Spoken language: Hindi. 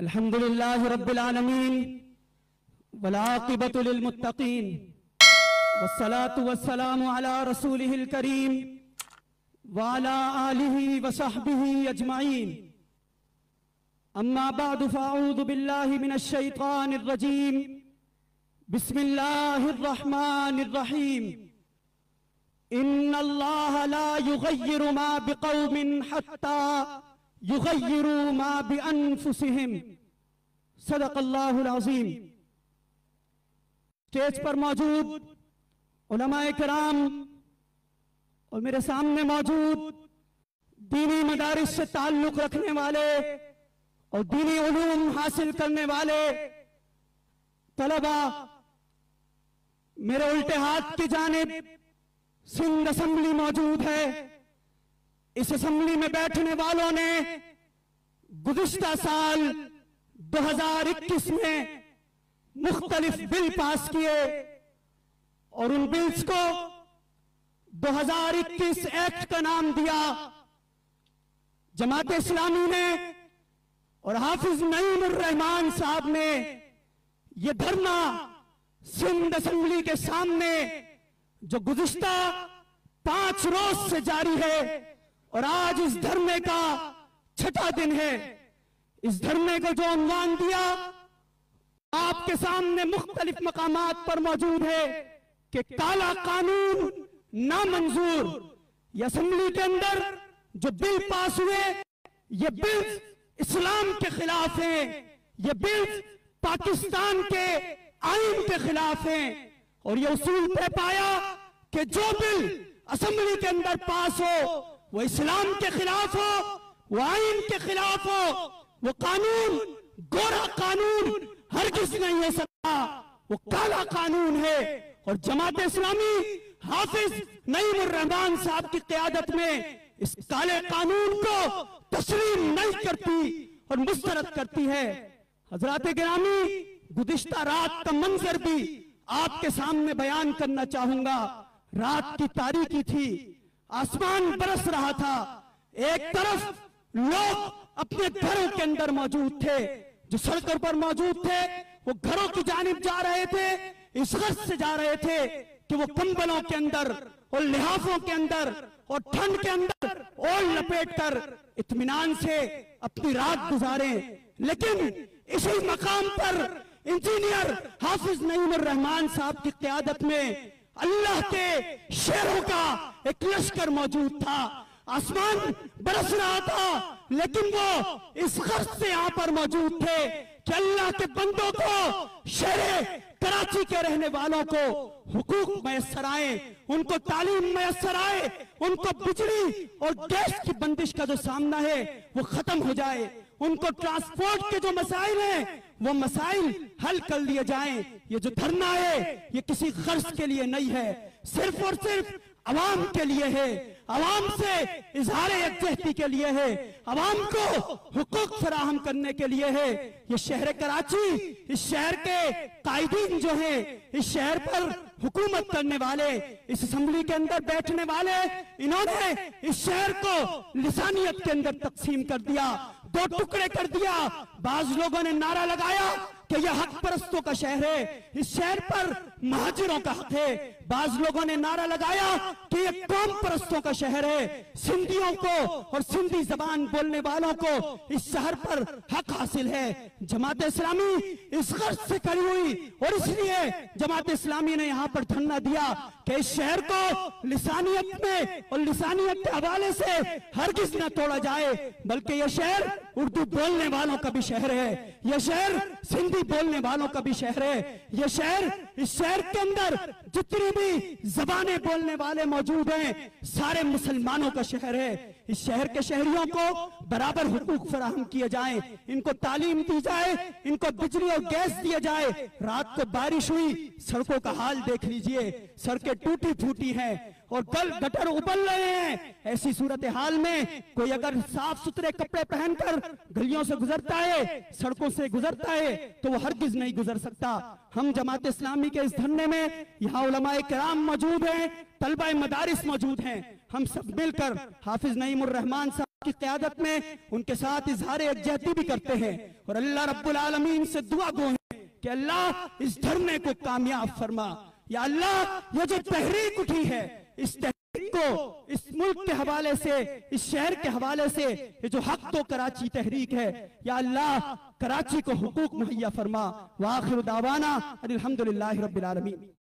अल्हम्दुलिल्लाहि रब्बिल आलमीन वल आक़िबतु लिल मुत्तक़ीन वस्सलातु वस्सलामु अला रसूलिहिल करीम व अला आलिहि व सहबिहि अजमाइन। अम्मा बअदु फ़अऊज़ु बिल्लाहि मिनश शैतानिर रजीम। बिस्मिल्लाहिर रहमानिर रहीम। इन्नल्लाह ला युग़य्यिरु मा बिक़ौमिन हत्ता युग़य्यिरू मा बिअन्फुसिहिम। सदक़ल्लाहुल अज़ीम। स्टेज पर मौजूद उलमाए किराम और मेरे सामने मौजूद दीनी मदारिस से ताल्लुक रखने वाले और दीनी उलूम हासिल करने वाले तलबा, मेरे उल्टे हाथ की जानिब सिंध असेंबली मौजूद है। इस असेंबली में बैठने वालों ने गुज़िश्ता साल 2021 में मुख्तलिफ बिल पास किए और उन बिल्स को 2021 एक्ट का नाम दिया। जमात इस्लामी ने और हाफिज नईमुर रहमान साहब ने यह धरना सिंध असेंबली के सामने जो गुज़िश्ता 5 रोज से जारी है और आज इस धरने का 6ठा दिन है। इस धरने को जो उन्वान दिया आपके सामने मुख्तलिफ मकामात पर मौजूद है कि काला कानून नामंजूर। ये असेंबली के अंदर जो बिल पास हुए ये बिल इस्लाम के खिलाफ हैं, ये बिल पाकिस्तान के आईन के खिलाफ हैं और ये उसूल तय पाया कि जो बिल असेंबली के अंदर पास हो वो इस्लाम के खिलाफ हो, वो आईन के खिलाफ हो, वो कानून गोरा कानून हरगिज़ नहीं हो सकता, वो काला कानून है। और जमात इस्लामी हाफिज नईमुर रहमान साहब की क़यादत में इस काले कानून को तस्लीम नहीं करती और मुस्तरद करती है। हजरात गिरामी, गुज़िश्ता रात का मंजर भी आपके सामने बयान करना चाहूंगा। रात की तारीकी थी, आसमान बरस रहा था, एक तरफ लोग अपने घरों के अंदर मौजूद थे, जो सड़कों पर मौजूद थे वो घरों की जानिब जा रहे थे, इस गर्ज से जा रहे थे कि वो कंबलों के अंदर और लिहाफों के अंदर और ठंड के अंदर ओढ़ लपेट कर इत्मीनान से अपनी रात गुजारें। लेकिन इसी मकाम पर इंजीनियर हाफिज नईमुर रहमान साहब की क़यादत में अल्लाह के शेरों का एक लश्कर मौजूद था। आसमान बरस रहा था लेकिन वो इस गर्ज से यहाँ पर मौजूद थे कि अल्लाह के बंदों को, शेरे कराची के रहने वालों को हुकूक मैसर आए, उनको तालीम मैसर आए, उनको बिजली और गैस की बंदिश का जो सामना है वो खत्म हो जाए, उनको ट्रांसपोर्ट के जो मसाइल हैं वो मसाइल हल कर लिए जाएं। ये जो धरना है ये किसी गर्ज के लिए नहीं है, सिर्फ और सिर्फ अवाम के लिए है, अवाम से इजहार यकजहती के लिए है, अवाम को हुकूक फराहम करने के लिए है। ये शहर कराची, इस शहर के कायदीन जो है, इस शहर पर हुकूमत करने वाले, इस असेंबली के अंदर बैठने वाले, इन्होंने इस शहर को लिसानियत के अंदर तकसीम कर दिया, 2 टुकड़े कर दिया। बाज लोगों ने नारा लगाया कि यह हक परस्तों का शहर है, इस शहर पर महाजिरों का हक है। बाज लोगों ने नारा लगाया कि यह कौम परस्तों का शहर है, सिंधियों को और सिंधी जबान बोलने वालों को इस शहर पर हक हासिल है। जमात इस्लामी इस गर्ज से खड़ी हुई और इसलिए जमात इस्लामी ने यहाँ पर धरना दिया कि इस शहर को लिसानियत में और लिसानियत के हवाले से हरगिज़ न तोड़ा जाए, बल्कि यह शहर उर्दू बोलने वालों का भी शहर है, यह शहर सिंधी बोलने वालों का भी शहर है, यह शहर, इस शहर के अंदर जितनी भी जबानें बोलने वाले मौजूद हैं सारे मुसलमानों का शहर है। इस शहर के शहरियों को बराबर हुकूक फराहम किए जाए, इनको तालीम दी जाए, इनको बिजली और गैस दिया जाए। रात को बारिश हुई, सड़कों का हाल देख लीजिए, सड़कें टूटी फूटी हैं और गटर उबल रहे हैं। ऐसी सूरत हाल में कोई अगर साफ सुथरे कपड़े पहनकर गलियों से गुजरता है, सड़कों से गुजरता है, तो वो हरगिज नहीं गुजर सकता। हम जमात इस्लामी के इस धरने में यहाँ उलमाए किराम मौजूद हैं, तलबा मदारिस मौजूद हैं, हम सब मिलकर हाफिज नईमुर रहमान साहब की क़यादत में उनके साथ इजहार यकजहती भी करते हैं और अल्लाह रब्बुल आलमीन से दुआ गो है कि अल्लाह इस धरने को कामयाब फरमा। या अल्लाह ये जो तहरीक उठी है, इस तहरीक को इस मुल्क के हवाले से, इस शहर के हवाले से, ये जो हक तो कराची तहरीक है, या अल्लाह कराची को हुकूक मुहैया फरमा। व आखिर दावाना अल्हम्दुलिल्लाहि रब्बिल आलमीन।